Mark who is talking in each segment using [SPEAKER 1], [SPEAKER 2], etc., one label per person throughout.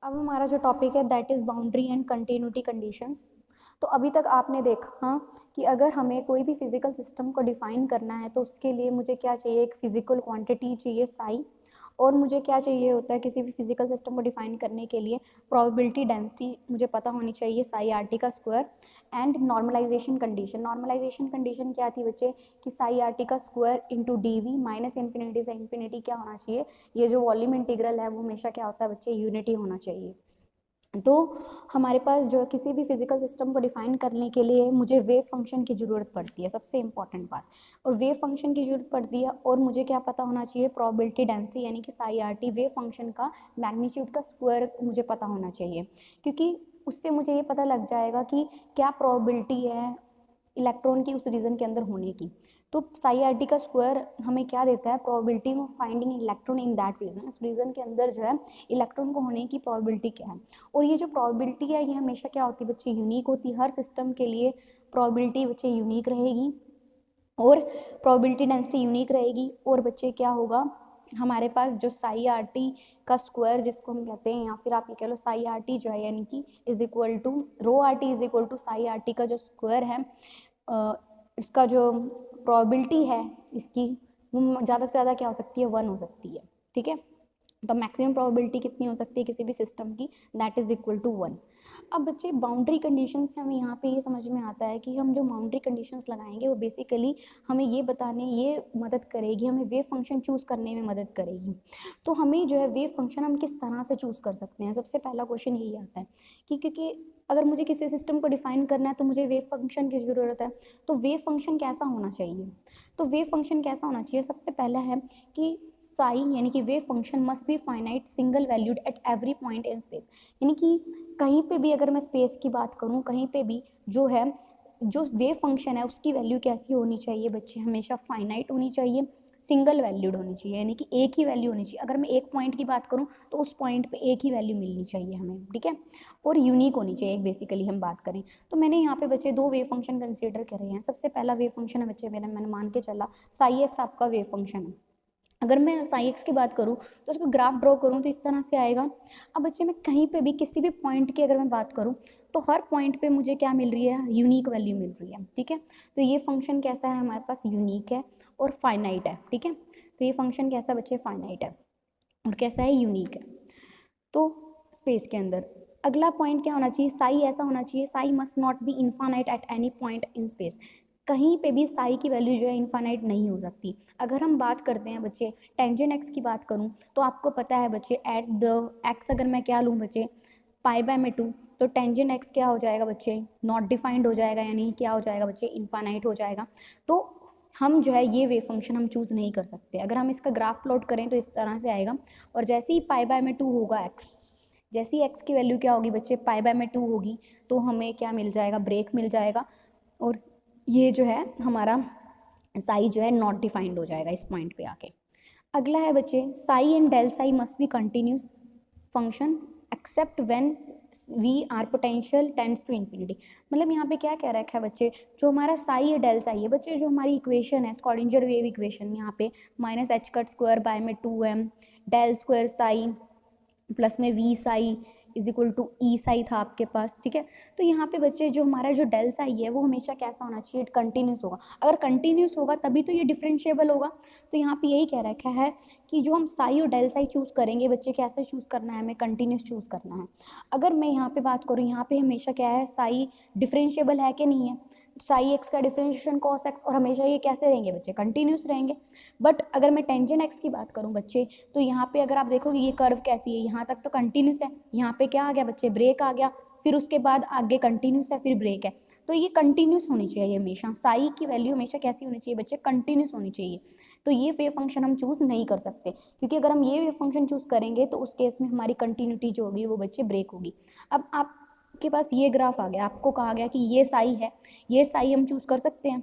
[SPEAKER 1] अब हमारा जो टॉपिक है that is boundary and continuity conditions. तो अभी तक आपने देखा कि अगर हमें कोई भी फिजिकल सिस्टम को डिफाइन करना है तो उसके लिए मुझे क्या चाहिए, एक फिजिकल क्वांटिटी चाहिए साई, और मुझे क्या चाहिए होता है किसी भी फिजिकल सिस्टम को डिफाइन करने के लिए, प्रोबेबिलिटी डेंसिटी मुझे पता होनी चाहिए साई आर टी का square, and normalization condition. Normalization condition क्या थी बच्चे कि साई आर टी का square into D V minus infinity से इन्फिनिटी क्या होना चाहिए, ये जो वॉल्यूम इंटीग्रल है वो हमेशा क्या होता है बच्चे, यूनिटी होना चाहिए। तो हमारे पास जो किसी भी फिजिकल सिस्टम को डिफाइन करने के लिए मुझे वेव फंक्शन की ज़रूरत पड़ती है, सबसे इंपॉर्टेंट बात। और वेव फंक्शन की ज़रूरत पड़ती है, और मुझे क्या पता होना चाहिए, प्रोबेबिलिटी डेंसिटी यानी कि psi R T, wave function का मैग्नीट्यूड का स्क्वायर मुझे पता होना चाहिए, क्योंकि उससे मुझे ये पता लग जाएगा कि क्या प्रोबेबिलिटी है इलेक्ट्रॉन की उस रीजन के अंदर होने की। तो साई आर टी का स्क्वायर हमें क्या देता है, probability of finding electron in that region, इस रीजन के अंदर जो है इलेक्ट्रॉन को होने की प्रोबेबिलिटी क्या है। और ये जो प्रोबेबिलिटी है ये हमेशा क्या होती है बच्चे, यूनिक होती है। हर सिस्टम के लिए प्रोबेबिलिटी बच्चे यूनिक रहेगी, और प्रोबेबिलिटी डेंसिटी यूनिक रहेगी। और बच्चे क्या होगा, हमारे पास जो साई आर टी का स्क्वायर जिसको हम कहते हैं, या फिर आप ये कह लो साई आर टी जो है यानी कि is equal to rho are T is equal to psi R T का जो स्क्वायर है, इसका जो प्रोबेबिलिटी है इसकी, वो ज़्यादा से ज़्यादा क्या हो सकती है, 1 हो सकती है। ठीक है, तो मैक्सिमम प्रोबेबिलिटी कितनी हो सकती है किसी भी सिस्टम की, दैट इज इक्वल टू 1। अब बच्चे बाउंड्री कंडीशंस हमें यहाँ पे ये समझ में आता है कि हम जो बाउंड्री कंडीशंस लगाएंगे वो बेसिकली हमें ये बताने, ये मदद करेगी, हमें वेव फंक्शन चूज़ करने में मदद करेगी। तो हमें जो है वेव फंक्शन हम किस तरह से चूज़ कर सकते हैं, सबसे पहला क्वेश्चन यही आता है कि क्योंकि अगर मुझे किसी सिस्टम को डिफाइन करना है तो मुझे वेव फंक्शन की ज़रूरत है। तो वेव फंक्शन कैसा होना चाहिए, तो वेव फंक्शन कैसा होना चाहिए, सबसे पहला है कि साई यानी कि wave function must be finite single valued at every point in space. यानी कि कहीं पे भी अगर मैं स्पेस की बात करूँ, कहीं पे भी जो है जो वेव फंक्शन है उसकी वैल्यू कैसी होनी चाहिए बच्चे, हमेशा फाइनाइट होनी चाहिए, सिंगल वैल्यूड होनी चाहिए, यानी कि एक ही वैल्यू होनी चाहिए। अगर मैं एक पॉइंट की बात करूँ तो उस पॉइंट पे एक ही वैल्यू मिलनी चाहिए हमें, ठीक है, और यूनिक होनी चाहिए, एक बेसिकली हम बात करें तो। मैंने यहाँ पे बच्चे 2 वेव फंक्शन कंसीडर करे हैं। सबसे पहला वेव फंक्शन है बच्चे मेरा, मैंने मान के चला साई एक्स आपका वेव फंक्शन है। अगर मैं साई एक्स की बात करूँ तो उसको ग्राफ ड्रॉ करूँ तो इस तरह से आएगा। अब बच्चे मैं कहीं पे भी किसी भी पॉइंट की अगर मैं बात करूँ तो हर पॉइंट पे मुझे क्या मिल रही है, यूनिक वैल्यू मिल रही है। ठीक है, तो ये फंक्शन कैसा है, हमारे पास यूनिक है और फाइनाइट है। ठीक है, तो ये फंक्शन कैसा बच्चे, फाइनाइट है और कैसा है, यूनिक है। तो स्पेस के अंदर अगला पॉइंट क्या होना चाहिए, साई ऐसा होना चाहिए, Sai must not be infinite at any point in space. कहीं पे भी साई की वैल्यू जो है इनफाइनाइट नहीं हो सकती। अगर हम बात करते हैं बच्चे टेंजेंट एक्स की बात करूं तो आपको पता है बच्चे एट द एक्स अगर मैं क्या लूँ बच्चे, पाई बाय में 2, तो टेंजेंट एक्स क्या हो जाएगा बच्चे, नॉट डिफाइंड हो जाएगा, यानी क्या हो जाएगा बच्चे, इनफाइनाइट हो जाएगा। तो हम जो है ये वेव फंक्शन हम चूज़ नहीं कर सकते। अगर हम इसका ग्राफ प्लॉट करें तो इस तरह से आएगा, और जैसे ही पाई बाय में 2 होगा एक्स, जैसे ही एक्स की वैल्यू क्या होगी बच्चे, पाई बाय में 2 होगी, तो हमें क्या मिल जाएगा, ब्रेक मिल जाएगा, और ये जो है हमारा साई जो है नॉट डिफाइंड हो जाएगा इस पॉइंट पे आके। अगला है बच्चे psi and del psi must be continuous function except when we are potential tends to infinity. मतलब यहाँ पे क्या कह रखा है बच्चे, जो हमारा साई है डेल साई है बच्चे, जो हमारी इक्वेशन है स्क्रॉडिंजर वेव इक्वेशन, यहाँ पे minus h cut square by में 2m del square psi plus में V psi is equal to E psi था आपके पास। ठीक है, तो यहाँ पे बच्चे जो हमारा जो डेल साई है वो हमेशा कैसा होना चाहिए, कंटिन्यूस होगा। अगर कंटिन्यूस होगा तभी तो ये डिफरेंशिएबल होगा। तो यहाँ पे यही कह रखा है कि जो हम साई और डेल साई चूज़ करेंगे बच्चे, कैसे चूज़ करना है, हमें कंटिन्यूस चूज़ करना है। अगर मैं यहाँ पे बात करूँ, यहाँ पे हमेशा क्या है, साई डिफरेंशिएबल है कि नहीं है, साई एक्स का डिफरेंशिएशन कॉस एक्स, और हमेशा ये कैसे रहेंगे बच्चे, कंटिन्यूस रहेंगे। बट अगर मैं टेंजेंट एक्स की बात करूँ बच्चे, तो यहाँ पे अगर आप देखोगे ये कर्व कैसी है, यहाँ तक तो कंटिन्यूस है, यहाँ पे क्या आ गया बच्चे, ब्रेक आ गया, फिर उसके बाद आगे कंटिन्यूस है, फिर ब्रेक है। तो ये कंटिन्यूस होनी चाहिए हमेशा, साई की वैल्यू हमेशा कैसी होनी चाहिए बच्चे, कंटिन्यूस होनी चाहिए। तो ये वेव फंक्शन हम चूज़ नहीं कर सकते, क्योंकि अगर हम ये वेव फंक्शन चूज़ करेंगे तो उस केस में हमारी कंटिन्यूटी जो होगी वो बच्चे ब्रेक होगी। अब आपके पास ये ग्राफ आ गया, आपको कहा गया कि ये साई है, ये साई हम चूज़ कर सकते हैं,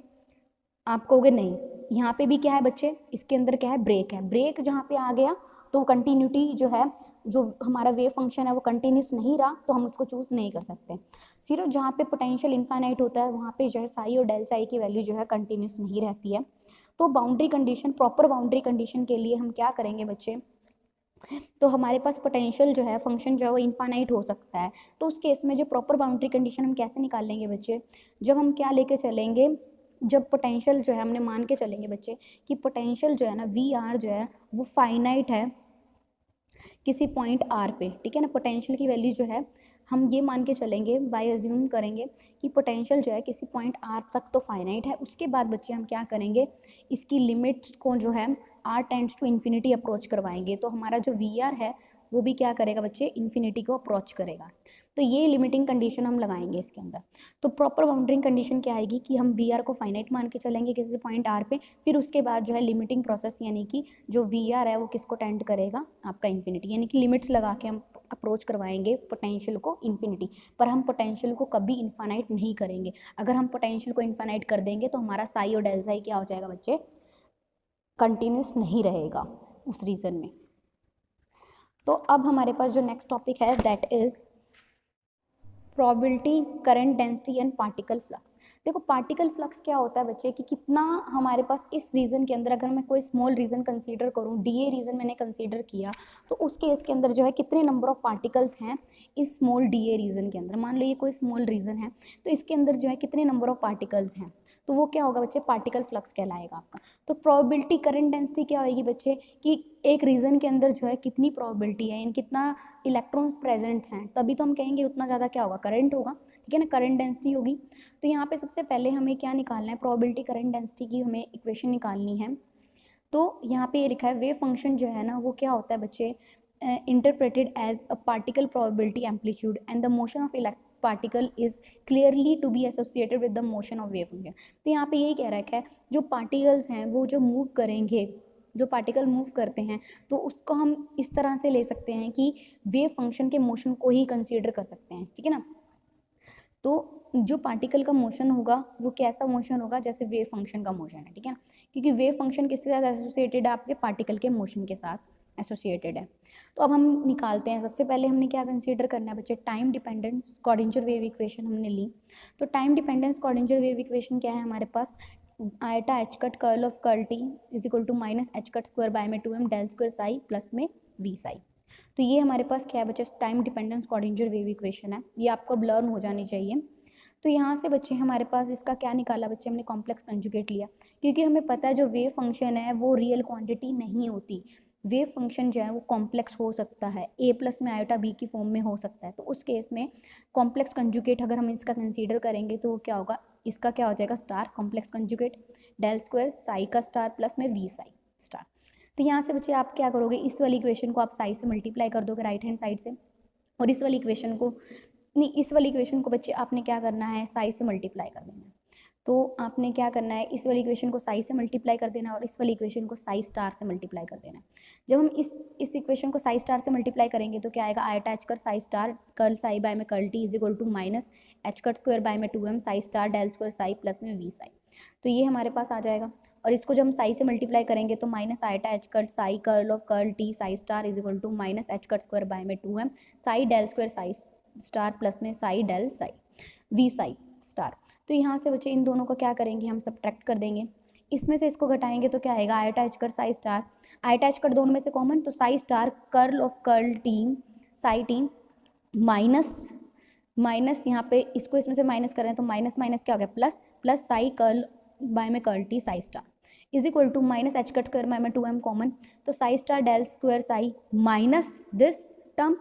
[SPEAKER 1] आप कहोगे नहीं। यहाँ पे भी क्या है बच्चे, इसके अंदर क्या है, ब्रेक है। ब्रेक जहाँ पे आ गया तो कंटिन्यूटी जो है, जो हमारा वेव फंक्शन है वो कंटिन्यूस नहीं रहा, तो हम उसको चूज़ नहीं कर सकते। सिर्फ जहाँ पे पोटेंशियल इनफाइनाइट होता है वहाँ पे जो है साई और डेल साई की वैल्यू जो है कंटिन्यूस नहीं रहती है। तो boundary condition, proper boundary condition के लिए हम क्या करेंगे बच्चे, तो हमारे पास पोटेंशियल जो है फंक्शन जो है वो इनफाइनाइट हो सकता है। तो उस केस में जो प्रॉपर बाउंड्री कंडीशन हम कैसे निकाल लेंगे बच्चे, जब हम क्या लेके चलेंगे, जब पोटेंशियल जो है हमने मान के चलेंगे बच्चे कि पोटेंशियल जो है ना वी आर जो है वो फाइनाइट है किसी पॉइंट आर पे, ठीक है ना। पोटेंशियल की वैल्यू जो है हम ये मान के चलेंगे, बाय अज्यूम करेंगे कि पोटेंशियल जो है किसी पॉइंट आर तक तो फाइनाइट है। उसके बाद बच्चे हम क्या करेंगे, इसकी लिमिट को जो है R tends to infinity approach करवाएंगे। तो हमारा जो वी आर है वो भी क्या करेगा बच्चे, इन्फिनिटी को अप्रोच करेगा। तो ये लिमिटिंग कंडीशन हम लगाएंगे इसके अंदर। तो प्रॉपर बाउंड्री कंडीशन क्या आएगी कि हम वी आर को फाइनाइट मान के चलेंगे किसी पॉइंट आर पे, फिर उसके बाद जो है लिमिटिंग प्रोसेस यानी कि जो वी आर है वो किसको टेंड करेगा, आपका इन्फिनिटी, यानी कि लिमिट्स लगा के हम अप्रोच करवाएंगे पोटेंशियल को इन्फिनिटी। पर हम पोटेंशियल को कभी इन्फाइनाइट नहीं करेंगे। अगर हम पोटेंशियल को इन्फाइनाइट कर देंगे तो हमारा साई और डेल साई क्या हो जाएगा बच्चे, कंटिन्यूस नहीं रहेगा उस रीजन में। तो अब हमारे पास जो नेक्स्ट टॉपिक है that is probability, current density and particle flux. देखो पार्टिकल फ्लक्स क्या होता है बच्चे कि कितना हमारे पास इस रीजन के अंदर, अगर मैं कोई स्मॉल रीजन कंसीडर करूं, डीए रीजन मैंने कंसीडर किया, तो उस केस के अंदर जो है कितने नंबर ऑफ पार्टिकल्स हैं इस स्मॉल डीए रीजन के अंदर। मान लो ये कोई स्मॉल रीजन है तो इसके अंदर जो है कितने नंबर ऑफ पार्टिकल्स हैं, तो वो क्या होगा बच्चे, पार्टिकल फ्लक्स कहलाएगा आपका। तो प्रोबेबिलिटी करंट डेंसिटी क्या होगी बच्चे कि एक रीजन के अंदर जो है कितनी प्रोबेबिलिटी है, कितना इलेक्ट्रॉन्स प्रेजेंट्स हैं, तभी तो हम कहेंगे उतना ज़्यादा क्या होगा, करंट होगा, ठीक है ना, करंट डेंसिटी होगी। तो यहाँ पे सबसे पहले हमें क्या निकालना है, प्रोबेबिलिटी करंट डेंसिटी की हमें इक्वेशन निकालनी है। तो यहाँ पे ये लिखा है वेव फंक्शन जो है ना वो क्या होता है बच्चे, interpreted as a particle probability amplitude and the motion of particle is clearly to be associated with the motion of wave function. तो यहाँ पे यही कह रखा है जो पार्टिकल्स हैं वो जो मूव करेंगे, जो पार्टिकल मूव करते हैं तो उसको हम इस तरह से ले सकते हैं कि वेव फंक्शन के मोशन को ही कंसीडर कर सकते हैं, ठीक है ना। तो जो पार्टिकल का मोशन होगा वो कैसा मोशन होगा, जैसे वेव फंक्शन का मोशन है, ठीक है ना, क्योंकि वेव फंक्शन किसके साथ एसोसिएटेड है, आपके पार्टिकल के मोशन के साथ एसोसिएटेड है। तो अब हम निकालते हैं, सबसे पहले हमने क्या कंसीडर करना है बच्चे, time dependence Schrodinger wave equation हमने ली। तो time dependence Schrodinger wave equation क्या है हमारे पास, iota h cut curl of curl t is equal to minus h cut square by में 2m del square psi plus में वी साई। तो ये हमारे पास क्या है बच्चे, time dependence Schrodinger wave equation है, ये आपको अब लर्न हो जानी चाहिए। तो यहाँ से बच्चे हमारे पास इसका क्या निकाला बच्चे, हमने कॉम्प्लेक्स कंजुगेट लिया, क्योंकि हमें पता है जो वेव फंक्शन है वो रियल क्वांटिटी नहीं होती, वेव फंक्शन जो है वो कॉम्प्लेक्स हो सकता है, ए प्लस में आयोटा बी की फॉर्म में हो सकता है। तो उस केस में कॉम्प्लेक्स कंजुगेट अगर हम इसका कंसीडर करेंगे तो वो क्या होगा, इसका क्या हो जाएगा, star complex conjugate del square psi का स्टार प्लस में वी साई स्टार। तो यहाँ से बच्चे आप क्या करोगे, इस वाली इक्वेशन को आप साई से मल्टीप्लाई कर दोगे राइट हैंड साइड से, और इस वाली इक्वेशन को नहीं, इस वाली इक्वेशन को बच्चे आपने क्या करना है, साई से मल्टीप्लाई कर देना है। तो आपने क्या करना है, इस वाली इक्वेशन को साई से मल्टीप्लाई कर देना है और इस वाली इक्वेशन को साई स्टार से मल्टीप्लाई कर देना है। जब हम इस इक्वेशन को साई स्टार से मल्टीप्लाई करेंगे तो क्या आएगा, आयटा एच कर psi star curl psi by में curl t is equal to minus h cut square by में 2m psi star del square psi plus में वी साई। तो ये हमारे पास आ जाएगा, और इसको जब हम साई से मल्टीप्लाई करेंगे तो minus iota h cut psi curl of curl t psi star is equal to minus h cut square by में 2m psi del square psi star plus में psi del psi V psi star. तो यहाँ से बच्चे इन दोनों को क्या करेंगे, हम सब्ट्रैक्ट कर देंगे, इसमें से इसको घटाएंगे तो क्या आएगा, आयटा एच कर साई स्टार, आयटा एच कर दोनों में से कॉमन, तो psi star curl of curl t Sai T minus यहाँ पे इसको इसमें से माइनस कर रहे हैं तो माइनस माइनस क्या हो गया, plus plus psi curl by में curl t psi star is equal to minus h cut square by में 2m कॉमन, तो psi star del square psi minus this term,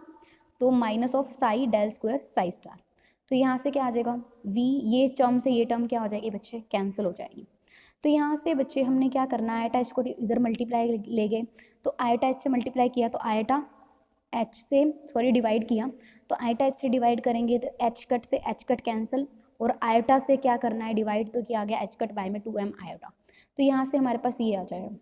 [SPEAKER 1] तो minus of psi del square psi star. तो यहाँ से क्या आ जाएगा, v, ये टर्म से ये टर्म क्या हो जाएगी बच्चे, कैंसिल हो जाएगी। तो यहाँ से बच्चे हमने क्या करना है, आयटा एच को इधर मल्टीप्लाई ले गए, तो आयटा एच से मल्टीप्लाई किया तो आयटा एच से डिवाइड किया, तो आयटा एच से डिवाइड करेंगे तो एच कट से एच कट कैंसिल, और आयोटा से क्या करना है डिवाइड, तो क्या आ गया एच कट बाय में 2m आयोटा। तो यहाँ से हमारे पास ये आ जाएगा।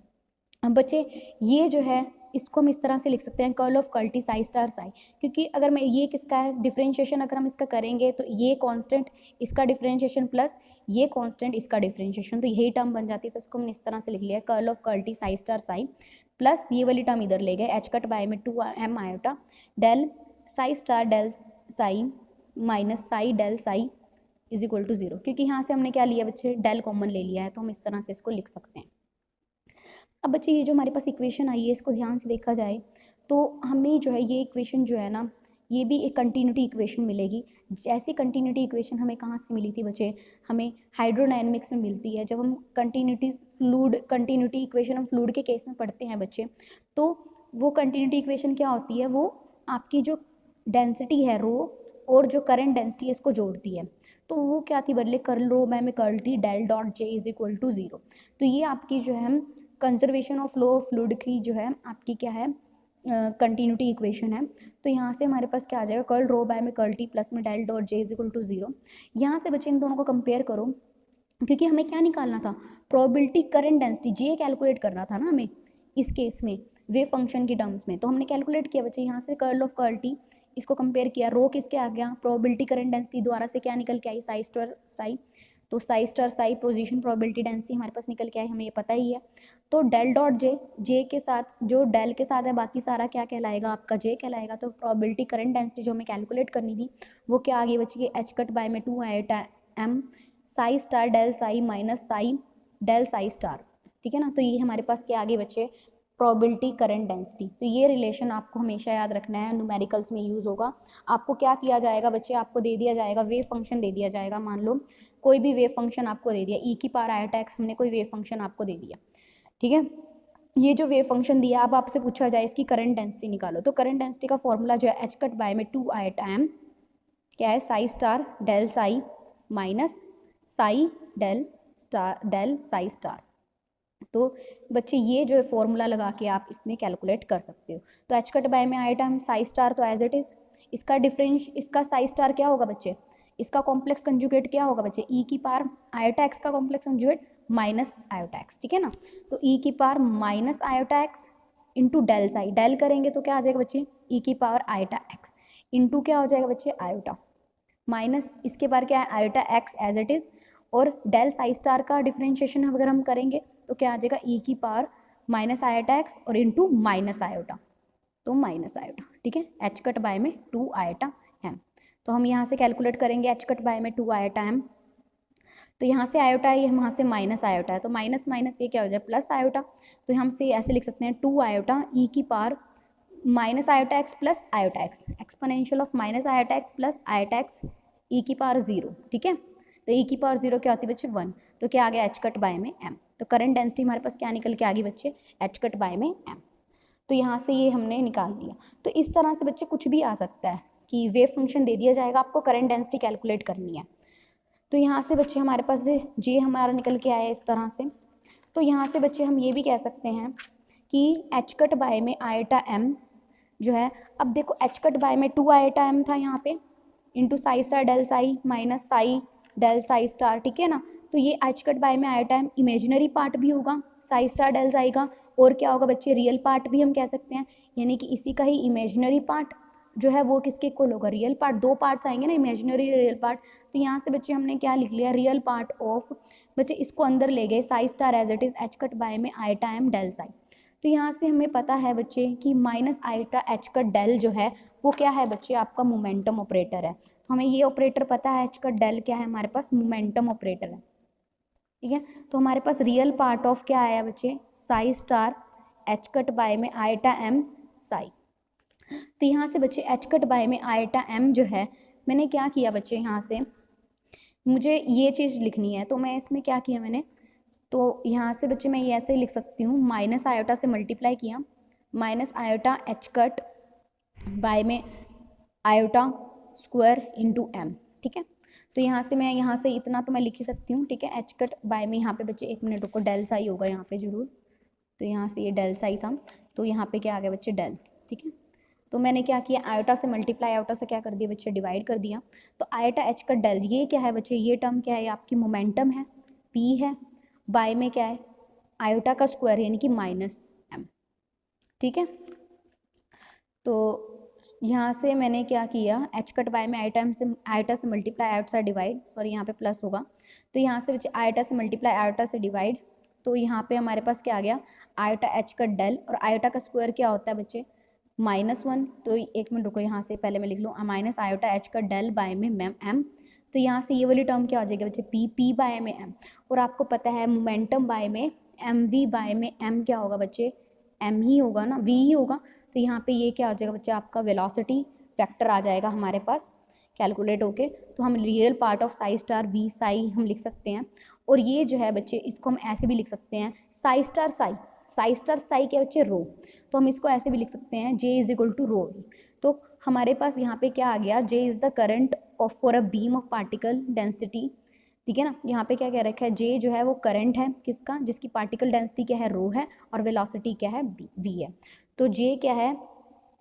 [SPEAKER 1] अब बच्चे ये जो है इसको हम इस तरह से लिख सकते हैं, curl of curl t psi star Sai, क्योंकि अगर मैं ये किसका है डिफरेंशिएशन, अगर हम इसका करेंगे तो ये कांस्टेंट इसका डिफरेंशिएशन प्लस ये कांस्टेंट इसका डिफरेंशिएशन, तो यही टर्म बन जाती है। तो इसको हमने इस तरह से लिख लिया, curl of curl t psi star Sai plus ये वाली टर्म इधर ले गए एच कट बाय में 2m iota del psi star del psi minus psi del psi is equal to 0, क्योंकि यहाँ से हमने क्या लिया बच्चे, डेल कॉमन ले लिया है, तो हम इस तरह से इसको लिख सकते हैं। अब बच्चे ये जो हमारे पास इक्वेशन आई है इसको ध्यान से देखा जाए तो हमें जो है ये इक्वेशन जो है ना, ये भी एक कंटिन्यूटी इक्वेशन मिलेगी। जैसी कंटिन्यूटी इक्वेशन हमें कहाँ से मिली थी बच्चे, हमें हाइड्रोडायनेमिक्स में मिलती है। जब हम कंटिन्यूटी इक्वेशन हम फ्लूइड के केस में पढ़ते हैं बच्चे, तो वो कंटिन्यूटी इक्वेशन क्या होती है, वो आपकी जो डेंसिटी है रो और जो करंट डेंसिटी है इसको जोड़ती है। तो वो क्या थी बदले, कर्ल रो बाय में curl T del dot J is equal to 0। तो ये आपकी जो है conservation of flow of fluid की जो है आपकी क्या है, कंटिन्यूटी इक्वेशन है। तो यहाँ से हमारे पास क्या आ जाएगा, कर्ल रो बाय में कर्ल टी प्लस में del dot J is equal to 0। यहाँ से बच्चे इन दोनों को कंपेयर करो, क्योंकि हमें क्या निकालना था, प्रोबेबिलिटी करंट डेंसिटी जे कैलकुलेट करना था ना हमें इस केस में वेव फंक्शन की टर्म्स में। तो हमने कैलकुलेट किया बच्चे, यहाँ से कर्ल ऑफ कर्ल टी, इसको कंपेयर किया, रो किसके आ गया, प्रोबेबिलिटी करंट डेंसिटी द्वारा से क्या निकल के आई, साई स्टार साई। तो psi star psi position probability density हमारे पास निकल के आई, हमें ये पता ही है। तो डेल डॉट जे, जे के साथ जो डेल के साथ है बाकी सारा क्या कहलाएगा, आपका जे कहलाएगा। तो प्रोबेबिलिटी करंट डेंसिटी जो हमें कैलकुलेट करनी थी वो क्या आ गई बच्ची, एच कट बाय में 2 iota M psi star del psi minus psi del psi star, ठीक है ना। तो ये हमारे पास क्या आ गई बच्चे, प्रोबेबिलिटी करंट डेंसिटी। तो ये रिलेशन आपको हमेशा याद रखना है, न्यूमेरिकल्स में यूज़ होगा। आपको क्या किया जाएगा बच्चे, आपको दे दिया जाएगा वेव फंक्शन दे दिया जाएगा, मान लो कोई भी वेव फंक्शन आपको दे दिया, ई की पावर आयोटा एक्स हमने कोई वेव फंक्शन आपको दे दिया, ठीक है। ये जो वेव फंक्शन दिया, अब आपसे पूछा जाए इसकी करंट डेंसिटी निकालो, तो करंट डेंसिटी का फॉर्मूला जो है एच कट बाय में 2 आयोटा एम क्या है, psi star del psi minus psi del psi star. तो बच्चे ये जो है फॉर्मूला लगा के आप इसमें कैलकुलेट कर सकते हो। तो एच कट बाय में आयोटा एम साई स्टार तो एज इट इज़, इसका डिफरेंस, इसका साई स्टार क्या होगा बच्चे, इसका कॉम्प्लेक्स कंजुगेट क्या होगा बच्चे, ई की पावर आयोटा एक्स का complex conjugate minus iota x, ठीक है ना। तो ई की power minus iota x into del psi, del करेंगे तो क्या आ जाएगा बच्चे, ई की पावर आयोटा एक्स इंटू क्या हो जाएगा बच्चे, आयोटा माइनस इसके बार क्या है, iota x as it is, और डेल साई स्टार का डिफरेंशिएशन अगर हम करेंगे तो क्या आ जाएगा, ई की पावर माइनस आयोटा एक्स और इंटू माइनस आयोटा, तो माइनस आयोटा, ठीक है। एच कट बाय में 2 आयोटा एम, तो हम यहाँ से कैलकुलेट करेंगे एच कट बाय में 2 आयोटा एम। तो यहाँ से आयोटा है, यहाँ से माइनस आयोटा है, तो माइनस माइनस ये क्या हो जाए, प्लस आयोटा। तो हम से ऐसे लिख सकते हैं 2 आयोटा ई की power minus iota x plus iota x, exponential of minus iota x plus iota x e की पावर 0, ठीक है। तो ई की पावर 0 क्या होती है बच्चे, 1। तो क्या आ गया, एच कट बाय में एम। तो करंट डेंसिटी हमारे पास क्या निकल के आ गई बच्चे, एच कट बाय में एम। तो यहाँ से ये हमने निकाल लिया। तो इस तरह से बच्चे कुछ भी आ सकता है कि वेव फंक्शन दे दिया जाएगा, आपको करंट डेंसिटी कैलकुलेट करनी है। तो यहाँ से बच्चे हमारे पास जे हमारा निकल के आया इस तरह से। तो यहाँ से बच्चे हम ये भी कह सकते हैं कि एच कट बाय में आयोटा एम जो है, अब देखो एच कट बाय में 2 आयोटा एम था यहाँ पे into psi star del psi minus psi del psi star, ठीक है ना। तो ये एच कट बाय में आयोटा एम इमेजिनरी पार्ट भी होगा साई स्टार डेल साई का, और क्या होगा बच्चे, रियल पार्ट भी हम कह सकते हैं, यानी कि इसी का ही इमेजिनरी पार्ट जो है वो किसके इक्वल होगा, रियल पार्ट। दो पार्ट्स आएंगे ना, इमेजिनरी रियल पार्ट। तो यहाँ से बच्चे हमने क्या लिख लिया, रियल पार्ट ऑफ, बच्चे इसको अंदर ले गए psi star as it is h cut by में आयोटा एम डेल साई। तो यहाँ से हमें पता है बच्चे कि माइनस आयोटा एच का डेल जो है वो क्या है बच्चे, आपका मोमेंटम ऑपरेटर है। तो हमें ये ऑपरेटर पता है, एच का डेल क्या है हमारे पास, मोमेंटम ऑपरेटर है, ठीक है। तो हमारे पास रियल पार्ट ऑफ क्या आया बच्चे, psi star H cut by में आयोटा एम साई। तो यहाँ से बच्चे एच कट बाय में आयोटा एम जो है, मैंने क्या किया बच्चे, यहाँ से मुझे ये चीज़ लिखनी है, तो मैं इसमें क्या किया मैंने, तो यहाँ से बच्चे मैं ये ऐसे लिख सकती हूँ, माइनस आयोटा से मल्टीप्लाई किया, minus iota h cut by में आयोटा स्क्वायर इंटू एम, ठीक है। तो यहाँ से मैं यहाँ से इतना तो मैं लिख ही सकती हूँ, ठीक है। एच कट बाय में यहाँ पे बच्चे 1 मिनट रुको, डेल साई होगा यहाँ पे जरूर। तो यहाँ से ये डेल साई था, तो यहाँ पे क्या आ गया बच्चे, डेल, ठीक है। तो मैंने क्या किया, आयोटा से मल्टीप्लाई, आयोटा से क्या कर दिया बच्चे, डिवाइड कर दिया। तो आयोटा एच का डेल, ये क्या है बच्चे, ये टर्म क्या है, आपकी मोमेंटम है, पी है, बाय में क्या है, आयोटा का स्क्वायर यानी कि माइनस एम, ठीक है। तो यहाँ से मैंने क्या किया, एच कट बाय में आयोटा से मल्टीप्लाई, आयोटा से डिवाइड, सॉरी यहाँ पे प्लस होगा। तो यहाँ से बच्चे आयोटा से मल्टीप्लाई, आयोटा से डिवाइड, तो यहाँ पे हमारे पास क्या आ गया, आयोटा एच का डेल, और आयोटा का स्क्वायर क्या होता है बच्चे, -1। तो 1 मिनट रुको, यहाँ से पहले मैं लिख लूँ, माइनस आयोटा एच का डेल बाय में मैम एम। तो यहाँ से ये वाली टर्म क्या हो जाएगी बच्चे, पी बाय में एम। और आपको पता है मोमेंटम बाय में एम वी बाय में एम क्या होगा बच्चे, एम ही होगा ना, वी ही होगा। तो यहाँ पे ये क्या हो जाएगा बच्चे, आपका वेलोसिटी वेक्टर आ जाएगा हमारे पास कैलकुलेट होके। तो हम real part of psi star V psi हम लिख सकते हैं। और ये जो है बच्चे, इसको हम ऐसे भी लिख सकते हैं psi star Sai, Sai star Sai क्या बच्चे, रो। तो हम इसको ऐसे भी लिख सकते हैं J is equal to rho. तो हमारे पास यहाँ पे क्या आ गया, J is the current of for a beam of particle density, ठीक है ना। यहाँ पे क्या कह रखा है, जे जो है वो करंट है किसका, जिसकी पार्टिकल डेंसिटी क्या है, रो है, और वेलोसिटी क्या है, वी है। तो जे क्या है,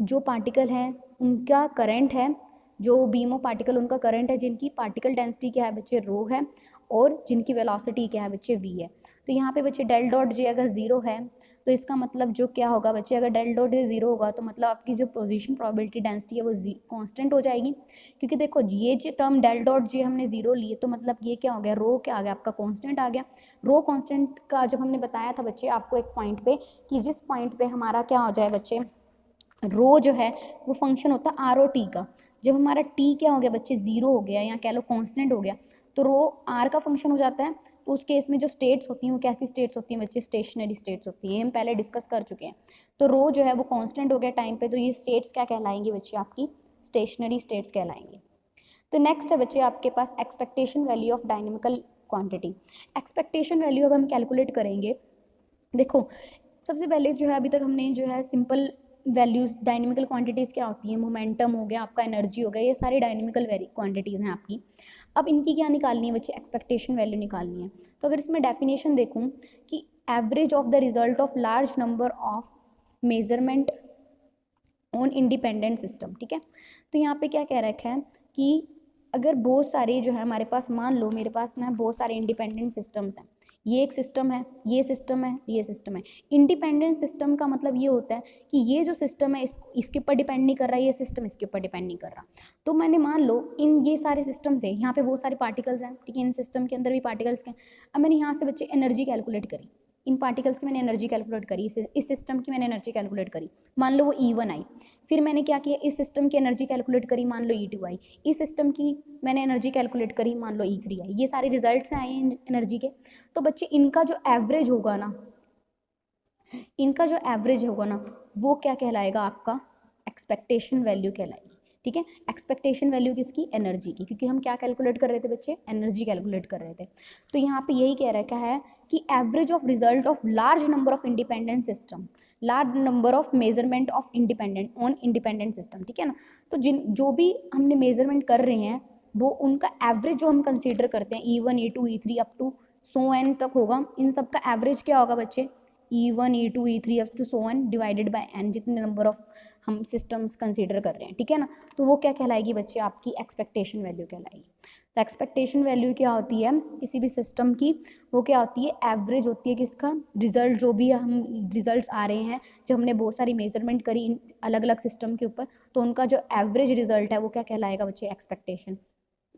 [SPEAKER 1] जो पार्टिकल है उनका करंट है, जो बीम ऑफ पार्टिकल उनका करंट है, जिनकी पार्टिकल डेंसिटी क्या है बच्चे, रो है, और जिनकी वेलोसिटी क्या है बच्चे, वी है। तो यहाँ पे बच्चे डेल डॉट जे अगर जीरो है तो इसका मतलब जो क्या होगा बच्चे, अगर डेल डॉट जे जीरो होगा तो मतलब आपकी जो पोजीशन प्रोबेबिलिटी डेंसिटी है वो कांस्टेंट हो जाएगी। क्योंकि देखो ये जो टर्म डेल डॉट जे हमने जीरो लिए तो मतलब ये क्या हो गया, रो क्या आ गया आपका, कांस्टेंट आ गया। रो कांस्टेंट का जब हमने बताया था बच्चे आपको एक पॉइंट पे, कि जिस पॉइंट पे हमारा क्या हो जाए बच्चे, रो जो है वो फंक्शन होता है आर ओ टी का। जब हमारा टी क्या हो गया बच्चे, जीरो हो गया या कह लो कांस्टेंट हो गया, तो रो आर का फंक्शन हो जाता है। तो उस केस में जो स्टेट्स होती हैं वो कैसी स्टेट्स होती हैं बच्चे, स्टेशनरी स्टेट्स होती हैं, हम पहले डिस्कस कर चुके हैं। तो रो जो है वो कांस्टेंट हो गया टाइम पे, तो ये स्टेट्स क्या कहलाएंगी बच्चे, आपकी स्टेशनरी स्टेट्स कहलाएंगी। तो नेक्स्ट है बच्चे आपके पास expectation value of dynamical quantity. Expectation value अब हम कैलकुलेट करेंगे। देखो सबसे पहले जो है अभी तक हमने जो है सिंपल वैल्यूज, डायनेमिकल क्वांटिटीज़ क्या होती हैं, मोमेंटम हो गया आपका, एनर्जी हो गया, ये सारी डायनेमिकल क्वांटिटीज़ हैं आपकी। अब इनकी क्या निकालनी है बच्चे, एक्सपेक्टेशन वैल्यू निकालनी है। तो अगर इसमें डेफिनेशन देखूँ कि average of the result of large number of measurement on independent system, ठीक है। तो यहाँ पे क्या कह रखा है कि अगर बहुत सारे जो है हमारे पास, मान लो मेरे पास ना बहुत सारे इंडिपेंडेंट सिस्टम्स हैं, ये एक सिस्टम है, ये सिस्टम है, ये सिस्टम है। इंडिपेंडेंट सिस्टम का मतलब ये होता है कि ये जो सिस्टम है इसके ऊपर डिपेंड नहीं कर रहा, ये सिस्टम इसके ऊपर डिपेंड नहीं कर रहा। तो मैंने मान लो इन ये सारे सिस्टम थे, यहाँ पे बहुत सारे पार्टिकल्स हैं, ठीक है, इन सिस्टम के अंदर भी पार्टिकल्स के। अब मैंने यहाँ से बच्चे एनर्जी कैलकुलेट करी, इन पार्टिकल्स की मैंने एनर्जी कैलकुलेट करी, इस सिस्टम की मैंने एनर्जी कैलकुलेट करी, मान लो वो E1 आई। फिर मैंने क्या किया, इस सिस्टम की एनर्जी कैलकुलेट करी, मान लो E2 आई। इस सिस्टम की मैंने एनर्जी कैलकुलेट करी, मान लो E3 आई। ये सारे रिजल्ट्स आए हैं एनर्जी के। तो बच्चे इनका जो एवरेज होगा ना, इनका जो एवरेज होगा ना वो क्या कहलाएगा, आपका एक्सपेक्टेशन वैल्यू कहलाएगी, ठीक है। एक्सपेक्टेशन वैल्यू किसकी, एनर्जी की, क्योंकि हम क्या कैलकुलेट कर रहे थे बच्चे, एनर्जी कैलकुलेट कर रहे थे। तो यहाँ पे यही कह रखा है कि average of result of large number of independent system, large number of measurement of independent on independent system, ठीक है ना। तो जो भी हमने मेजरमेंट कर रहे हैं वो उनका एवरेज जो हम कंसीडर करते हैं, E1 E2 E3 up to so N तक होगा, इन सब का एवरेज क्या होगा बच्चे, E1 E2 E3 up to so n divided by n, जितने नंबर ऑफ हम सिस्टम्स कंसीडर कर रहे हैं, ठीक है ना। तो वो क्या कहलाएगी बच्चे, आपकी एक्सपेक्टेशन वैल्यू कहलाएगी। तो एक्सपेक्टेशन वैल्यू क्या होती है किसी भी सिस्टम की, वो क्या होती है, एवरेज होती है किसका, रिजल्ट जो भी हम रिजल्ट्स आ रहे हैं, जब हमने बहुत सारी मेजरमेंट करी अलग अलग सिस्टम के ऊपर, तो उनका जो एवरेज रिजल्ट है वो क्या कहलाएगा बच्चे, एक्सपेक्टेशन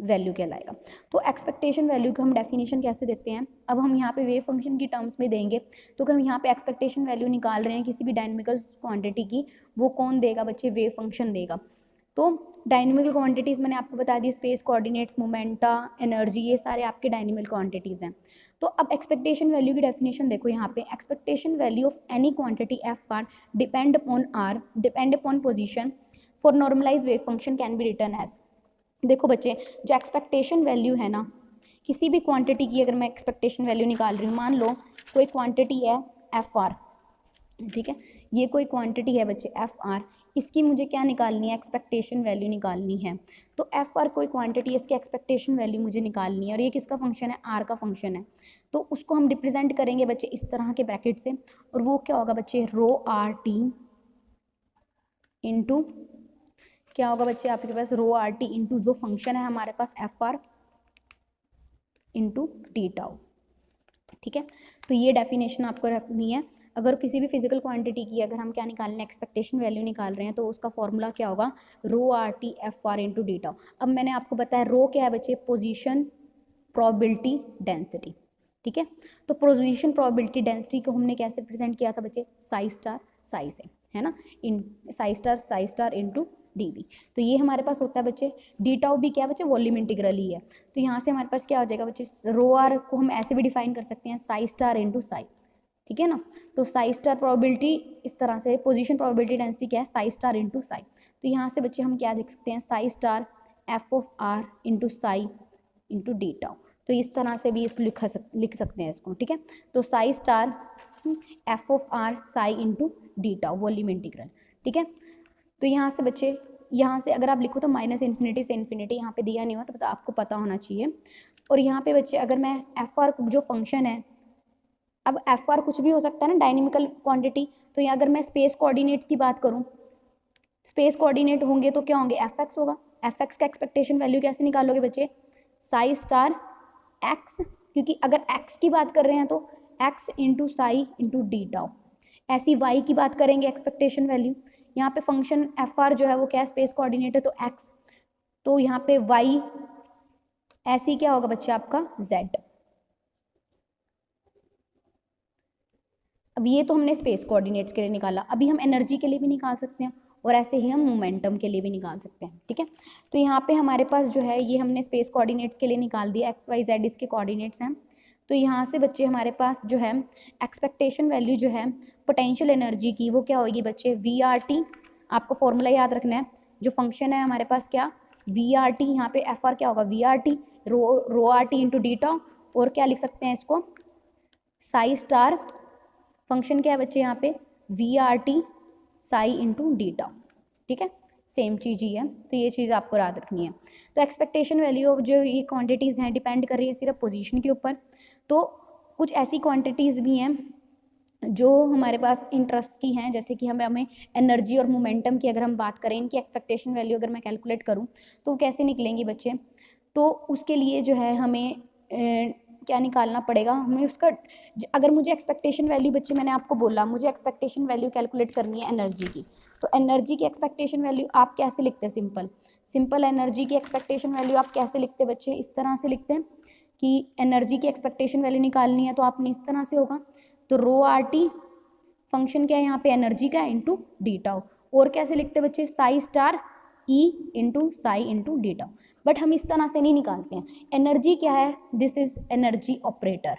[SPEAKER 1] वैल्यू कहलाएगा। तो एक्सपेक्टेशन वैल्यू का हम डेफिनेशन कैसे देते हैं, अब हम यहाँ पे वेव फंक्शन की टर्म्स में देंगे। तो हम यहाँ पे एक्सपेक्टेशन वैल्यू निकाल रहे हैं किसी भी डायनेमिकल क्वांटिटी की, वो कौन देगा बच्चे, वेव फंक्शन देगा। तो डायनेमिकल क्वांटिटीज़ मैंने आपको बता दी, स्पेस कोऑर्डिनेट्स, मोमेंटा, एनर्जी, ये सारे आपके डायनेमिकल क्वांटिटीज़ हैं। तो अब एक्सपेक्टेशन वैल्यू की डेफिनेशन देखो यहाँ पे, expectation value of any quantity f r depend upon position for normalise wave function can be written as. देखो बच्चे, जो एक्सपेक्टेशन वैल्यू है ना किसी भी क्वांटिटी की, अगर मैं एक्सपेक्टेशन वैल्यू निकाल रही हूँ, मान लो कोई क्वांटिटी है एफ आर, ठीक है, ये कोई क्वांटिटी है बच्चे एफ आर, इसकी मुझे क्या निकालनी है, एक्सपेक्टेशन वैल्यू निकालनी है। तो एफ आर कोई क्वांटिटी है, इसकी एक्सपेक्टेशन वैल्यू मुझे निकालनी है, और ये किसका फंक्शन है, आर का फंक्शन है। तो उसको हम रिप्रेजेंट करेंगे बच्चे इस तरह के ब्रैकेट से, और वो क्या होगा बच्चे, रो आर टी इंटू क्या होगा बच्चे, आपके पास रो आर टी इंटू जो फंक्शन है हमारे पास F R into T tau, ठीक है। तो ये डेफिनेशन आपको रखनी है। अगर किसी भी फिजिकल क्वांटिटी की अगर हम क्या निकालना है, एक्सपेक्टेशन वैल्यू निकाल रहे हैं, तो उसका फॉर्मूला क्या होगा, rho are T F R into D tau. अब मैंने आपको बताया रो क्या है बच्चे, पोजीशन प्रोबेबिलिटी डेंसिटी, ठीक है। तो पोजीशन प्रोबेबिलिटी डेंसिटी को हमने कैसे रिप्रेजेंट किया था बच्चे, साई स्टार साई से, है ना, इन साई स्टार इंटू dv। तो ये हमारे पास होता है बच्चे, डी टाउ भी क्या बच्चे, वॉल्यूम इंटीग्रल ही है। तो यहाँ से हमारे पास क्या हो जाएगा बच्चे, रो आर को हम ऐसे भी डिफाइन कर सकते हैं, साई स्टार इंटू साई, ठीक है ना। तो साई स्टार प्रोबेबिलिटी इस तरह से, पोजीशन प्रोबेबिलिटी डेंसिटी क्या है, साई स्टार इंटू साई। तो यहाँ से बच्चे हम क्या देख सकते हैं, psi star f of are into psi into D tau. तो इस तरह से भी इसको लिख सकते हैं इसको, ठीक है। तो psi star f of r psi into D tau volume integral, ठीक है। तो यहाँ से बच्चे, यहाँ से अगर आप लिखो तो माइनस इन्फिनिटी से इन्फिनिटी, यहाँ पे दिया नहीं हुआ तो आपको पता होना चाहिए। और यहाँ पे बच्चे अगर मैं एफ आर जो फंक्शन है, अब एफ आर कुछ भी हो सकता है ना, डायनेमिकल क्वांटिटी। तो यहाँ अगर मैं स्पेस कोऑर्डिनेट्स की बात करूँ, स्पेस कोऑर्डिनेट होंगे तो क्या होंगे, एफ एक्स होगा। एफ एक्स का एक्सपेक्टेशन वैल्यू कैसे निकालोगे बच्चे, साई स्टार एक्स, क्योंकि अगर एक्स की बात कर रहे हैं तो x into psi into D tau. ऐसी वाई की बात करेंगे एक्सपेक्टेशन वैल्यू, यहाँ पे फंक्शन एफ आर जो है वो क्या है, स्पेस कोऑर्डिनेट है तो एक्स, तो यहाँ पे वाई ऐसी क्या होगा बच्चे आपका जेड। अब ये तो हमने स्पेस कोऑर्डिनेट्स के लिए निकाला, अभी हम एनर्जी के लिए भी निकाल सकते हैं और ऐसे ही हम मोमेंटम के लिए भी निकाल सकते हैं, ठीक है। तो यहाँ पे हमारे पास जो है ये हमने स्पेस कोऑर्डिनेट्स के लिए निकाल दिया, एक्स वाई जेड इसके कोऑर्डिनेट्स हैं। तो यहाँ से बच्चे हमारे पास जो है एक्सपेक्टेशन वैल्यू जो है पोटेंशियल एनर्जी की, वो क्या होगी बच्चे, वी आर टी। आपको फॉर्मूला याद रखना है, जो फंक्शन है हमारे पास क्या, वी आर टी, यहाँ पे एफ आर क्या होगा, V r t rho R T into D tau, और क्या लिख सकते हैं इसको, साई स्टार फंक्शन क्या है बच्चे यहाँ पे, V r t psi into D tau, ठीक है, सेम चीज़ ही है। तो ये चीज़ आपको याद रखनी है। तो एक्सपेक्टेशन वैल्यू ऑफ जो ये क्वांटिटीज़ हैं डिपेंड कर रही है सिर्फ पोजीशन के ऊपर। तो कुछ ऐसी क्वांटिटीज़ भी हैं जो हमारे पास इंटरेस्ट की हैं, जैसे कि हमें एनर्जी और मोमेंटम की अगर हम बात करें, इनकी एक्सपेक्टेशन वैल्यू अगर मैं कैलकुलेट करूँ तो वो कैसे निकलेंगी बच्चे। तो उसके लिए जो है हमें क्या निकालना पड़ेगा, हमें उसका, अगर मुझे एक्सपेक्टेशन वैल्यू बच्चे, मैंने आपको बोला मुझे एक्सपेक्टेशन वैल्यू कैलकुलेट करनी है एनर्जी की, तो एनर्जी की एक्सपेक्टेशन वैल्यू आप कैसे लिखते हैं, सिंपल एनर्जी की एक्सपेक्टेशन वैल्यू आप कैसे लिखते हैं बच्चे, इस तरह से लिखते हैं कि एनर्जी की एक्सपेक्टेशन वैल्यू निकालनी है तो आपने इस तरह से होगा, तो रो आर टी फंक्शन क्या है यहाँ पे एनर्जी का इंटू डी टाउ, और कैसे लिखते हैं बच्चे, psi star E into psi into D tau. But हम इस तरह से नहीं निकालते हैं। एनर्जी क्या है, this is energy operator,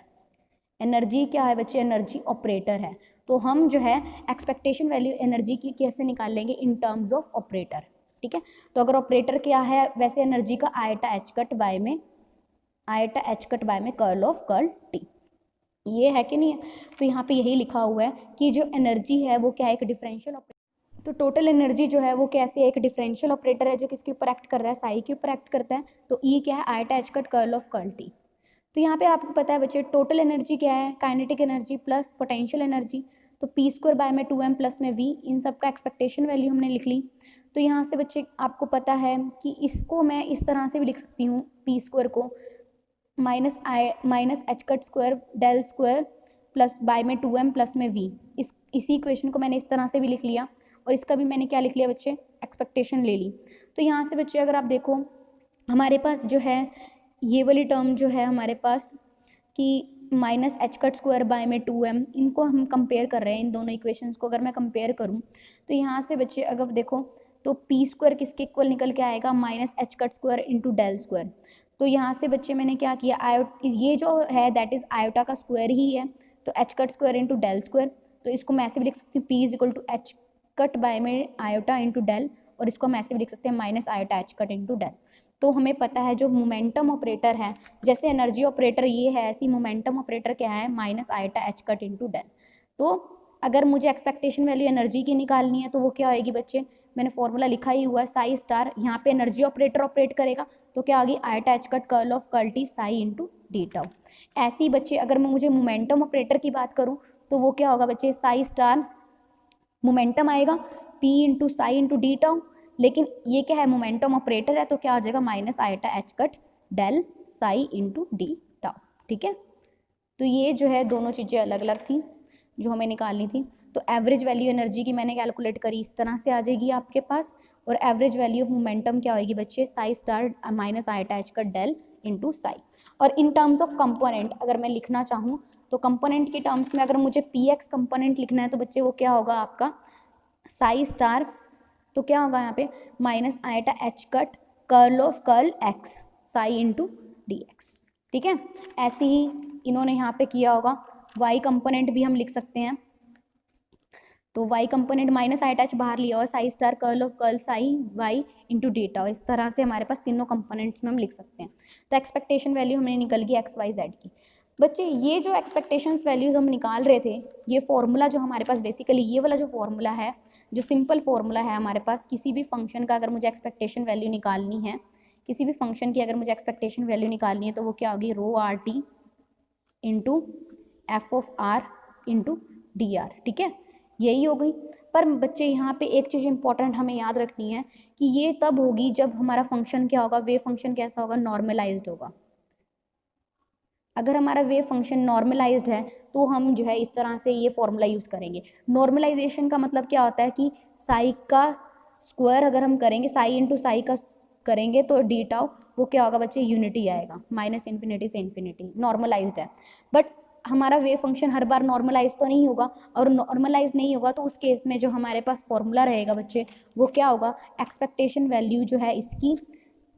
[SPEAKER 1] energy क्या है बच्चे, एनर्जी ऑपरेटर है। तो हम जो है एक्सपेक्टेशन वैल्यू एनर्जी की कैसे निकाल लेंगे, इन टर्म्स ऑफ ऑपरेटर, ठीक है। तो अगर ऑपरेटर क्या है, वैसे एनर्जी का आयटा एच कट बाय में, आयटा एच कट बाय में कर्ल ऑफ कर्ल टी, ये है कि नहीं है। तो यहाँ पे यही लिखा हुआ है कि जो एनर्जी है वो क्या है, एक डिफरेंशियल ऑपरेटर। तो टोटल एनर्जी जो है वो कैसे है, एक डिफरेंशियल ऑपरेटर है जो किसके ऊपर एक्ट कर रहा है, साई के ऊपर एक्ट करता है। तो ई क्या है, eta h cut curl of curl T. तो यहाँ पे आपको पता है बच्चे टोटल एनर्जी क्या है, kinetic energy plus potential energy, तो पी स्क्वायर बाय में 2m प्लस में वी, इन सब का एक्सपेक्टेशन वैल्यू हमने लिख ली। तो यहाँ से बच्चे आपको पता है कि इसको मैं इस तरह से भी लिख सकती हूँ, पी स्क्वायर को minus h cut square del square plus by में 2m प्लस में वी, इसी इक्वेशन को मैंने इस तरह से भी लिख लिया, और इसका भी मैंने क्या लिख लिया बच्चे, एक्सपेक्टेशन ले ली। तो यहाँ से बच्चे अगर आप देखो हमारे पास जो है ये वाली टर्म जो है हमारे पास कि minus h cut square by में 2m, इनको हम कंपेयर कर रहे हैं, इन दोनों इक्वेशंस को अगर मैं कंपेयर करूँ तो यहाँ से बच्चे अगर देखो तो पी स्क्वायर किसके इक्वल निकल के आएगा, minus h cut square into del square. तो यहाँ से बच्चे मैंने क्या किया, ये जो है दैट इज़ आयोटा का स्क्वायर ही है, तो h cut square into del square, तो इसको मैं ऐसे भी लिख सकती हूँ p is equal to h cut by में आयोटा इंटू डेल, और इसको हम ऐसे भी लिख सकते हैं minus iota h cut into del. तो हमें पता है जो मोमेंटम ऑपरेटर है, जैसे एनर्जी ऑपरेटर ये है, ऐसी मोमेंटम ऑपरेटर क्या है, minus iota h cut into del. तो अगर मुझे एक्सपेक्टेशन वैल्यू एनर्जी की निकालनी है तो वो क्या होएगी बच्चे, मैंने फॉर्मूला लिखा ही हुआ है, साई स्टार, यहाँ पे एनर्जी ऑपरेटर ऑपरेट करेगा तो क्या होगी, iota h cut curl of curl t psi into D tau. ऐसे ही बच्चे अगर मैं मुझे मोमेंटम ऑपरेटर की बात करूँ तो वो क्या होगा बच्चे, साई स्टार मोमेंटम आएगा P into psi into D tau, लेकिन ये क्या है, मोमेंटम ऑपरेटर है तो क्या आ जाएगा, minus iota h cut del psi into D tau, ठीक है। तो ये जो है दोनों चीज़ें अलग अलग थी जो हमें निकालनी थी। तो एवरेज वैल्यू एनर्जी की मैंने कैलकुलेट करी, इस तरह से आ जाएगी आपके पास, और एवरेज वैल्यू ऑफ मोमेंटम क्या होगी बच्चे, psi star minus iota h cut del into psi. और इन टर्म्स ऑफ कंपोनेंट अगर मैं लिखना चाहूँ तो कंपोनेंट की टर्म्स में अगर मुझे पी एक्स कंपोनेंट लिखना है तो बच्चे वो क्या होगा आपका, साई स्टार, तो क्या होगा यहाँ पे, minus iota h cut curl of curl x Sai into D x, ठीक है। ऐसे ही इन्होंने यहाँ पे किया होगा वाई कंपोनेंट भी हम लिख सकते हैं। तो वाई कंपोनेंट माइनस आई अटैच बाहर लिया और psi star curl of curl psi y into डेटा, इस तरह से हमारे पास तीनों कंपोनेंट्स में हम लिख सकते हैं। तो एक्सपेक्टेशन वैल्यू हमें निकल गई एक्स वाई जेड की। बच्चे ये जो एक्सपेक्टेशंस वैल्यूज हम निकाल रहे थे, ये फॉर्मूला जो हमारे पास बेसिकली ये वाला जो फॉर्मूला है, जो सिंपल फॉर्मूला है हमारे पास, किसी भी फंक्शन का अगर मुझे एक्सपेक्टेशन वैल्यू निकालनी है, किसी भी फंक्शन की अगर मुझे एक्सपेक्टेशन वैल्यू निकालनी है तो वो क्या होगी, rho R T into F of are into D R, ठीक है, यही हो गई। पर बच्चे यहाँ पे एक चीज़ इंपॉर्टेंट हमें याद रखनी है कि ये तब होगी जब हमारा फंक्शन क्या होगा, वेव फंक्शन कैसा होगा, नॉर्मलाइज्ड होगा। अगर हमारा वेव फंक्शन नॉर्मलाइज्ड है तो हम जो है इस तरह से ये फॉर्मूला यूज़ करेंगे। नॉर्मलाइजेशन का मतलब क्या होता है कि साई का स्क्वायर अगर हम करेंगे, साई इंटू साई का करेंगे तो डी टाउ वो क्या होगा बच्चे, यूनिटी आएगा, माइनस इन्फिनिटी से इन्फिनिटी, नॉर्मलाइज्ड है। बट हमारा वेव फंक्शन हर बार नॉर्मलाइज तो नहीं होगा, और नॉर्मलाइज नहीं होगा तो उस केस में जो हमारे पास फॉर्मूला रहेगा बच्चे वो क्या होगा, एक्सपेक्टेशन वैल्यू जो है इसकी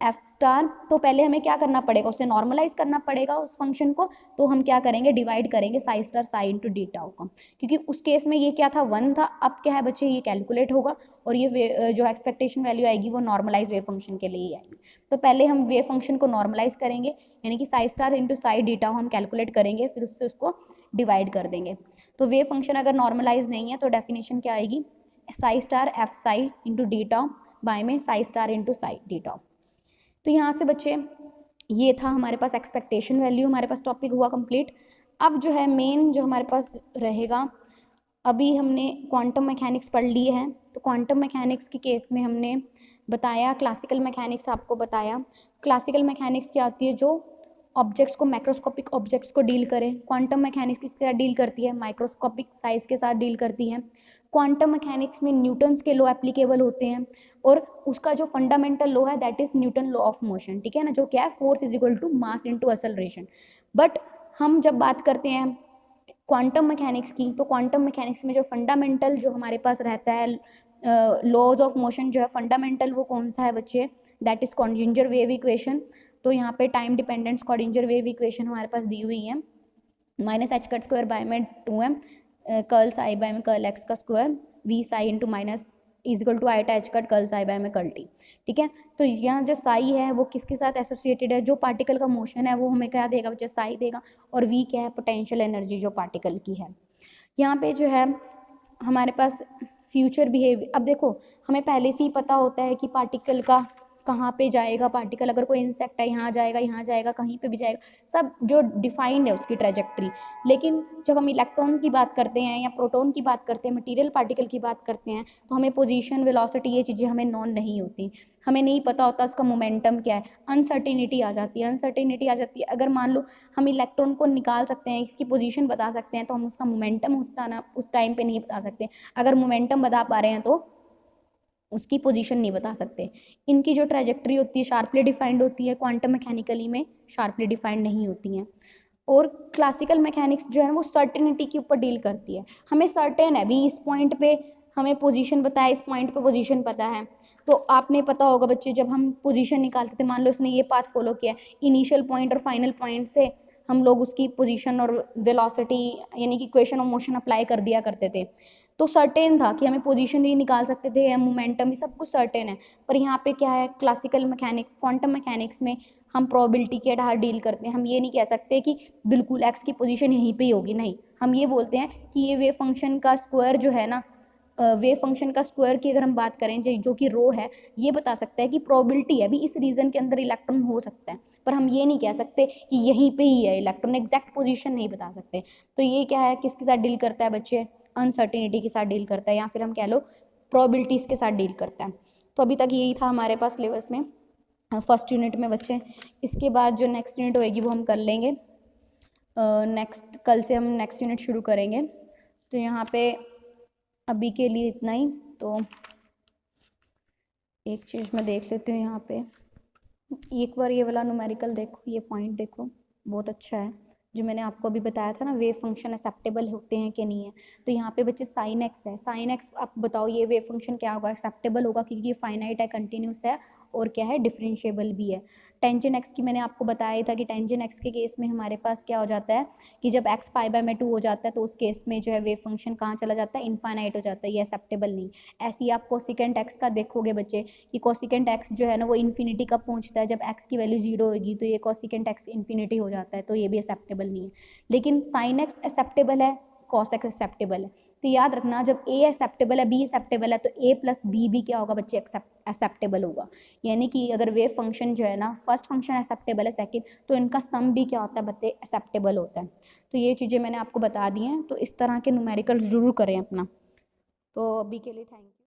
[SPEAKER 1] एफ स्टार, तो पहले हमें क्या करना पड़ेगा, उसे नॉर्मलाइज करना पड़ेगा उस फंक्शन को। तो हम क्या करेंगे, डिवाइड करेंगे Sai star Sai into D tau को, क्योंकि उस केस में ये क्या था, 1 था, अब क्या है बच्चे, ये कैलकुलेट होगा और ये जो एक्सपेक्टेशन वैल्यू आएगी वो नॉर्मलाइज वेव फंक्शन के लिए ही आएगी। तो पहले हम वेव फंक्शन को नॉर्मलाइज करेंगे, यानी कि Sai star into psi D tau हम कैलकुलेट करेंगे, फिर उससे उसको डिवाइड कर देंगे। तो वेव फंक्शन अगर नॉर्मलाइज नहीं है तो डेफिनेशन क्या आएगी, psi star F psi into D tau by में psi star into psi D tau. तो यहाँ से बच्चे ये था हमारे पास एक्सपेक्टेशन वैल्यू, हमारे पास टॉपिक हुआ कंप्लीट। अब जो है मेन जो हमारे पास रहेगा, अभी हमने क्वांटम मैकेनिक्स पढ़ ली है, तो क्वांटम मैकेनिक्स के केस में हमने बताया, क्लासिकल मैकेनिक्स आपको बताया। क्लासिकल मैकेनिक्स क्या होती है, जो ऑब्जेक्ट्स को, माइक्रोस्कोपिक ऑब्जेक्ट्स को डील करें। क्वांटम मैकेनिक्स किसके साथ डील करती है, माइक्रोस्कोपिक साइज के साथ डील करती है। क्वांटम मैकेनिक्स में न्यूटन्स के लॉ एप्लीकेबल होते हैं, और उसका जो फंडामेंटल लॉ है that is Newton law of motion, ठीक है ना, जो क्या है, force is equal to mass into acceleration. But हम जब बात करते हैं क्वांटम मैकेनिक्स की, तो क्वांटम मैकेनिक्स में जो फंडामेंटल जो हमारे पास रहता है लॉज ऑफ मोशन जो है फंडामेंटल, वो कौन सा है बच्चे, that is Schrödinger wave equation. तो यहाँ पे time dependent Schrödinger wave equation हमारे पास दी हुई है, minus h cut square by में 2m कर्ल साई बाय में कर्ल एक्स का square V psi into minus is equal to iota h cut curl psi by में कर्ल टी, ठीक है। तो यहाँ जो साई है वो किसके साथ एसोसिएटेड है, जो पार्टिकल का मोशन है वो हमें क्या देगा बच्चे, साई देगा, और वी क्या है, पोटेंशियल एनर्जी जो पार्टिकल की है। यहाँ पे जो है हमारे पास फ्यूचर बिहेवियर, अब देखो हमें पहले से ही पता होता है कि पार्टिकल का कहाँ पे जाएगा, पार्टिकल अगर कोई इंसेक्ट है यहाँ जाएगा, कहीं पे भी जाएगा, सब जो डिफाइंड है उसकी ट्रेजेक्ट्री। लेकिन जब हम इलेक्ट्रॉन की बात करते हैं या प्रोटॉन की बात करते हैं, मटेरियल पार्टिकल की बात करते हैं, तो हमें पोजीशन, वेलोसिटी, ये चीज़ें हमें नॉन नहीं होती, हमें नहीं पता होता उसका मोमेंटम क्या है, अनसर्टिनिटी आ जाती है। अगर मान लो हम इलेक्ट्रॉन को निकाल सकते हैं, इसकी पोजीशन बता सकते हैं, तो हम उसका मोमेंटम उस टाइम पे नहीं बता सकते। अगर मोमेंटम बता पा रहे हैं तो उसकी पोजीशन नहीं बता सकते। इनकी जो ट्रेजेक्ट्री होती है शार्पली डिफाइंड होती है, क्वांटम मैकेनिकली में शार्पली डिफाइंड नहीं होती हैं। और क्लासिकल मैकेनिक्स जो है वो सर्टेनिटी के ऊपर डील करती है, हमें सर्टेन है भी, इस पॉइंट पे हमें पोजीशन पता है, इस पॉइंट पे पोजीशन पता है। तो आपने पता होगा बच्चे, जब हम पोजीशन निकालते थे, मान लो उसने ये पाथ फॉलो किया, इनिशियल पॉइंट और फाइनल पॉइंट से हम लोग उसकी पोजीशन और वेलोसिटी यानी कि इक्वेशन ऑफ मोशन अप्लाई कर दिया करते थे, तो सर्टेन था कि हमें पोजीशन भी निकाल सकते थे या मोमेंटम, ये सब कुछ सर्टेन है। पर यहाँ पे क्या है, क्लासिकल मैकेनिक्स, क्वांटम मैकेनिक्स में हम प्रोबेबिलिटी के आधार डील करते हैं। हम ये नहीं कह सकते कि बिल्कुल एक्स की पोजीशन यहीं पे ही होगी, नहीं, हम ये बोलते हैं कि ये वेव फंक्शन का स्क्वायर जो है ना, वेव फंक्शन का स्क्वायर की अगर हम बात करें जो कि रो है, ये बता सकता है कि प्रोबेबिलिटी है अभी इस रीजन के अंदर इलेक्ट्रॉन हो सकता है, पर हम ये नहीं कह सकते कि यहीं पे ही है इलेक्ट्रॉन, एग्जैक्ट पोजीशन नहीं बता सकते। तो ये क्या है, किसके साथ डील करता है बच्चे, अनसर्टिनिटी के साथ डील करता है, या फिर हम कह लो प्रोबेबिलिटीज़ के साथ डील करता है। तो अभी तक यही था हमारे पास सिलेबस में फर्स्ट यूनिट में बच्चे। इसके बाद जो नेक्स्ट यूनिट होएगी वो हम कर लेंगे नेक्स्ट, कल से हम नेक्स्ट यूनिट शुरू करेंगे। तो यहाँ पे अभी के लिए इतना ही। तो एक चीज़ मैं देख लेती हूँ यहाँ पे, एक बार ये वाला न्यूमेरिकल देखो, ये पॉइंट देखो, बहुत अच्छा है, जो मैंने आपको अभी बताया था ना, वेव फंक्शन एक्सेप्टेबल होते हैं कि नहीं है। तो यहाँ पे बच्चे साइन एक्स है, साइन एक्स आप बताओ ये वेव फंक्शन क्या होगा, एक्सेप्टेबल होगा क्योंकि ये फाइनाइट है, कंटिन्यूस है और क्या है, डिफरेंशिएबल भी है। टेंजेंट एक्स की मैंने आपको बताया था कि टेंजेंट एक्स के केस में हमारे पास क्या हो जाता है कि जब एक्स पाई बाय में 2 हो जाता है तो उस केस में जो है वेव फंक्शन कहाँ चला जाता है, इनफाइनाइट हो जाता है, ये एक्सेप्टेबल नहीं। ऐसे ही आप कोसिकेंट एक्स का देखोगे बच्चे कि कोसिकेंट एक्स जो है ना वो इन्फिनिटी कब पहुँचता है, जब एक्स की वैल्यू 0 होगी, तो ये कोसिकेंट एक्स इन्फिनिटी हो जाता है, तो ये भी एक्सेप्टेबल नहीं है। लेकिन साइन एक्स एक्सेप्टेबल है, कॉस एक्स एक्सेप्टेबल है। तो याद रखना जब ए एक्सेप्टेबल है, बी एक्सेप्टेबल है, तो ए प्लस बी भी क्या होगा बच्चे, एक्सेप्टेबल होगा। यानी कि अगर वेव फंक्शन जो है ना, फर्स्ट फंक्शन एक्सेप्टेबल है, सेकंड, तो इनका सम भी क्या होता है बच्चे, एक्सेप्टेबल होता है। तो ये चीज़ें मैंने आपको बता दी हैं, तो इस तरह के न्यूमेरिकल्स जरूर करें अपना। तो अभी के लिए थैंक यू।